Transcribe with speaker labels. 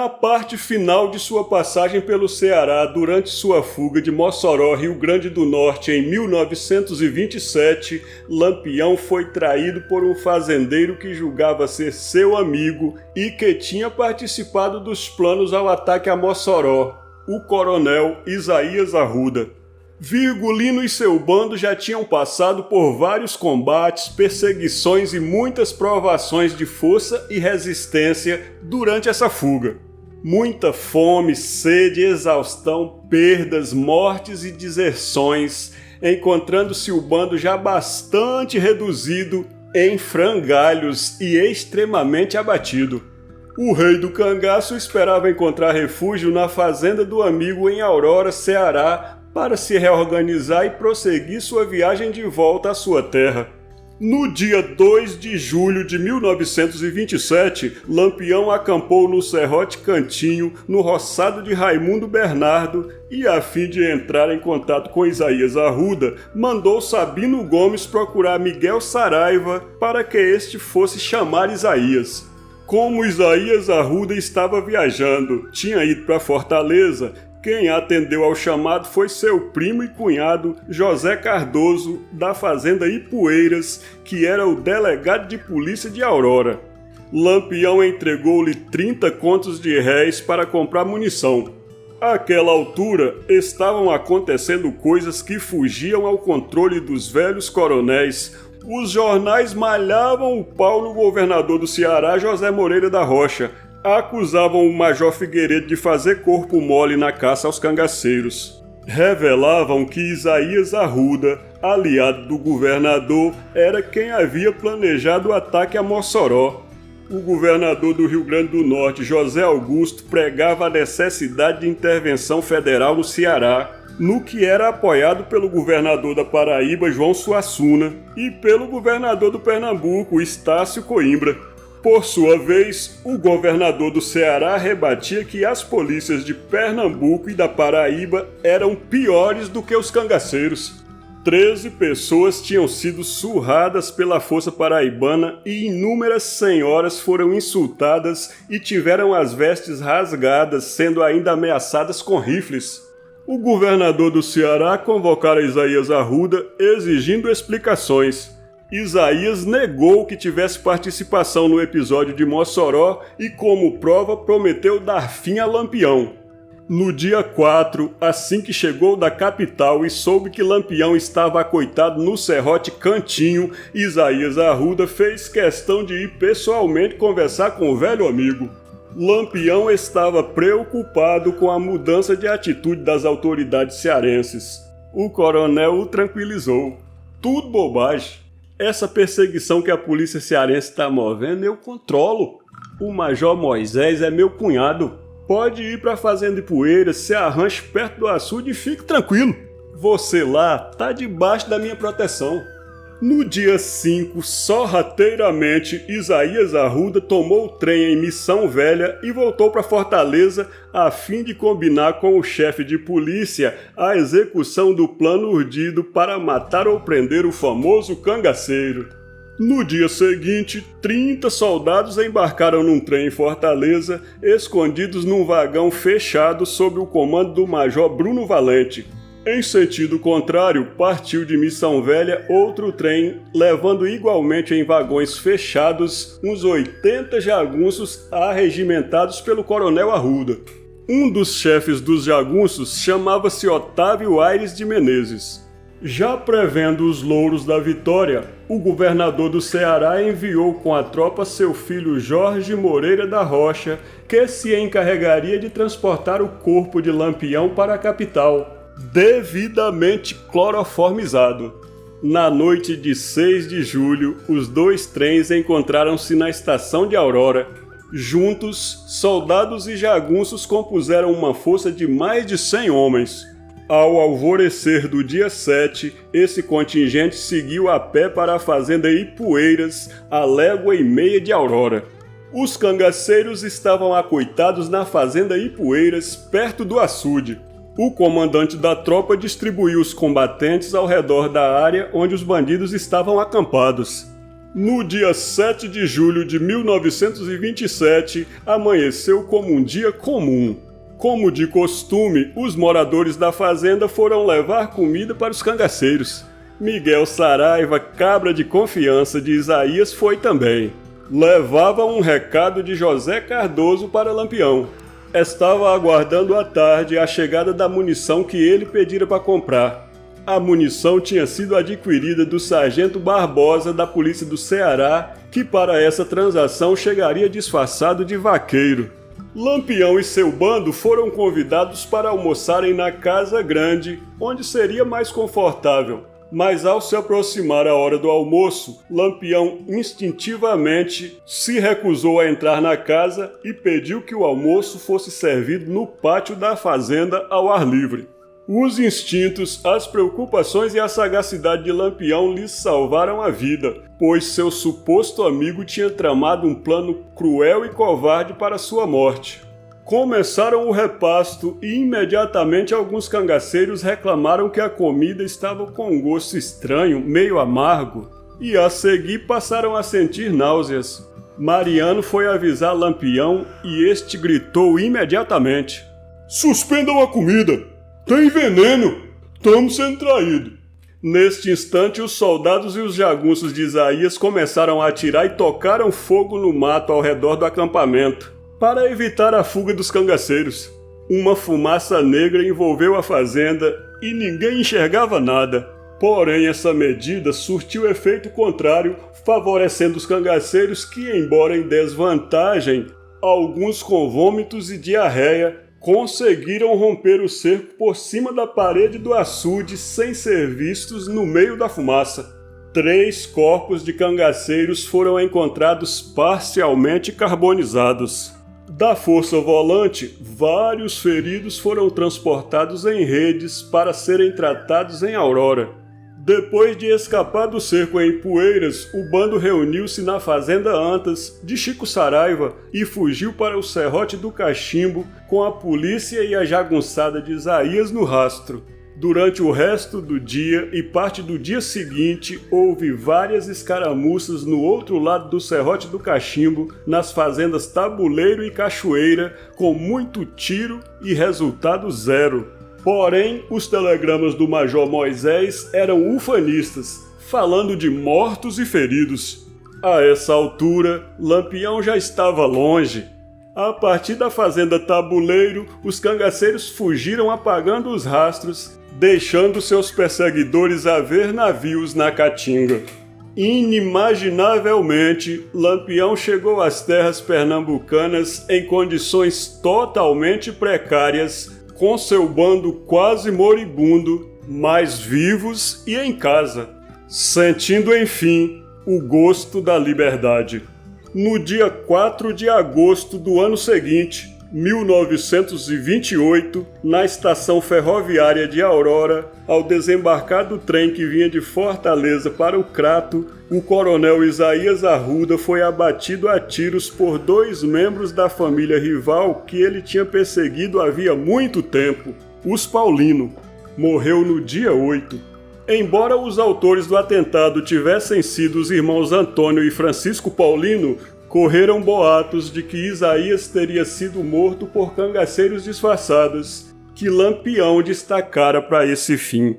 Speaker 1: Na parte final de sua passagem pelo Ceará durante sua fuga de Mossoró, Rio Grande do Norte, em 1927, Lampião foi traído por um fazendeiro que julgava ser seu amigo e que tinha participado dos planos ao ataque a Mossoró, o coronel Isaías Arruda. Virgulino e seu bando já tinham passado por vários combates, perseguições e muitas provações de força e resistência durante essa fuga. Muita fome, sede, exaustão, perdas, mortes e deserções, encontrando-se o bando já bastante reduzido, em frangalhos e extremamente abatido. O rei do cangaço esperava encontrar refúgio na fazenda do amigo em Aurora, Ceará, para se reorganizar e prosseguir sua viagem de volta à sua terra. No dia 2 de julho de 1927, Lampião acampou no Serrote Cantinho, no roçado de Raimundo Bernardo, e a fim de entrar em contato com Isaías Arruda, mandou Sabino Gomes procurar Miguel Saraiva para que este fosse chamar Isaías. Como Isaías Arruda estava viajando, tinha ido para Fortaleza, quem atendeu ao chamado foi seu primo e cunhado José Cardoso, da fazenda Ipueiras, que era o delegado de polícia de Aurora. Lampião entregou-lhe 30 contos de réis para comprar munição. Àquela altura, estavam acontecendo coisas que fugiam ao controle dos velhos coronéis. Os jornais malhavam o pau no governador do Ceará, José Moreira da Rocha, acusavam o Major Figueiredo de fazer corpo mole na caça aos cangaceiros. Revelavam que Isaías Arruda, aliado do governador, era quem havia planejado o ataque a Mossoró. O governador do Rio Grande do Norte, José Augusto, pregava a necessidade de intervenção federal no Ceará, no que era apoiado pelo governador da Paraíba, João Suassuna, e pelo governador do Pernambuco, Estácio Coimbra. Por sua vez, o governador do Ceará rebatia que as polícias de Pernambuco e da Paraíba eram piores do que os cangaceiros. 13 pessoas tinham sido surradas pela força paraibana e inúmeras senhoras foram insultadas e tiveram as vestes rasgadas, sendo ainda ameaçadas com rifles. O governador do Ceará convocara Isaías Arruda exigindo explicações. Isaías negou que tivesse participação no episódio de Mossoró e, como prova, prometeu dar fim a Lampião. No dia 4, assim que chegou da capital e soube que Lampião estava acoitado no Serrote Cantinho, Isaías Arruda fez questão de ir pessoalmente conversar com o velho amigo. Lampião estava preocupado com a mudança de atitude das autoridades cearenses. O coronel o tranquilizou. Tudo bobagem. Essa perseguição que a polícia cearense está movendo, eu controlo. O Major Moisés é meu cunhado. Pode ir para a fazenda Ipueiras, se arranje perto do açude e fique tranquilo. Você lá tá debaixo da minha proteção. No dia 5, sorrateiramente, Isaías Arruda tomou o trem em Missão Velha e voltou para Fortaleza a fim de combinar com o chefe de polícia a execução do plano urdido para matar ou prender o famoso cangaceiro. No dia seguinte, 30 soldados embarcaram num trem em Fortaleza, escondidos num vagão fechado sob o comando do Major Bruno Valente. Em sentido contrário, partiu de Missão Velha outro trem, levando igualmente em vagões fechados uns 80 jagunços arregimentados pelo coronel Arruda. Um dos chefes dos jagunços chamava-se Otávio Aires de Menezes. Já prevendo os louros da vitória, o governador do Ceará enviou com a tropa seu filho Jorge Moreira da Rocha, que se encarregaria de transportar o corpo de Lampião para a capital, devidamente cloroformizado. Na noite de 6 de julho, os dois trens encontraram-se na estação de Aurora. Juntos, soldados e jagunços compuseram uma força de mais de 100 homens. Ao alvorecer do dia 7, esse contingente seguiu a pé para a fazenda Ipueiras, a légua e meia de Aurora. Os cangaceiros estavam acoitados na fazenda Ipueiras, perto do açude. O comandante da tropa distribuiu os combatentes ao redor da área onde os bandidos estavam acampados. No dia 7 de julho de 1927, amanheceu como um dia comum. Como de costume, os moradores da fazenda foram levar comida para os cangaceiros. Miguel Saraiva, cabra de confiança de Isaías, foi também. Levava um recado de José Cardoso para Lampião. Estava aguardando à tarde a chegada da munição que ele pedira para comprar. A munição tinha sido adquirida do sargento Barbosa da Polícia do Ceará, que para essa transação chegaria disfarçado de vaqueiro. Lampião e seu bando foram convidados para almoçarem na Casa Grande, onde seria mais confortável. Mas ao se aproximar a hora do almoço, Lampião instintivamente se recusou a entrar na casa e pediu que o almoço fosse servido no pátio da fazenda ao ar livre. Os instintos, as preocupações e a sagacidade de Lampião lhes salvaram a vida, pois seu suposto amigo tinha tramado um plano cruel e covarde para sua morte. Começaram o repasto e imediatamente alguns cangaceiros reclamaram que a comida estava com um gosto estranho, meio amargo, e a seguir passaram a sentir náuseas. Mariano foi avisar Lampião e este gritou imediatamente: "Suspendam a comida! Tem veneno! Estamos sendo traídos!" Neste instante, os soldados e os jagunços de Isaías começaram a atirar e tocaram fogo no mato ao redor do acampamento, para evitar a fuga dos cangaceiros. Uma fumaça negra envolveu a fazenda e ninguém enxergava nada. Porém, essa medida surtiu efeito contrário, favorecendo os cangaceiros que, embora em desvantagem, alguns com vômitos e diarreia, conseguiram romper o cerco por cima da parede do açude sem ser vistos no meio da fumaça. 3 corpos de cangaceiros foram encontrados parcialmente carbonizados. Da força volante, vários feridos foram transportados em redes para serem tratados em Aurora. Depois de escapar do cerco em Poeiras, o bando reuniu-se na fazenda Antas de Chico Saraiva e fugiu para o Serrote do Cachimbo com a polícia e a jagunçada de Isaías no rastro. Durante o resto do dia e parte do dia seguinte, houve várias escaramuças no outro lado do Serrote do Cachimbo, nas fazendas Tabuleiro e Cachoeira, com muito tiro e resultado zero. Porém, os telegramas do Major Moisés eram ufanistas, falando de mortos e feridos. A essa altura, Lampião já estava longe. A partir da fazenda Tabuleiro, os cangaceiros fugiram apagando os rastros, deixando seus perseguidores a ver navios na Caatinga. Inimaginavelmente, Lampião chegou às terras pernambucanas em condições totalmente precárias, com seu bando quase moribundo, mas vivos e em casa, sentindo enfim o gosto da liberdade. No dia 4 de agosto do ano seguinte, 1928, na estação ferroviária de Aurora, ao desembarcar do trem que vinha de Fortaleza para o Crato, o coronel Isaías Arruda foi abatido a tiros por 2 membros da família rival que ele tinha perseguido havia muito tempo, os Paulino. Morreu no dia 8. Embora os autores do atentado tivessem sido os irmãos Antônio e Francisco Paulino, correram boatos de que Isaías teria sido morto por cangaceiros disfarçados, que Lampião destacara para esse fim.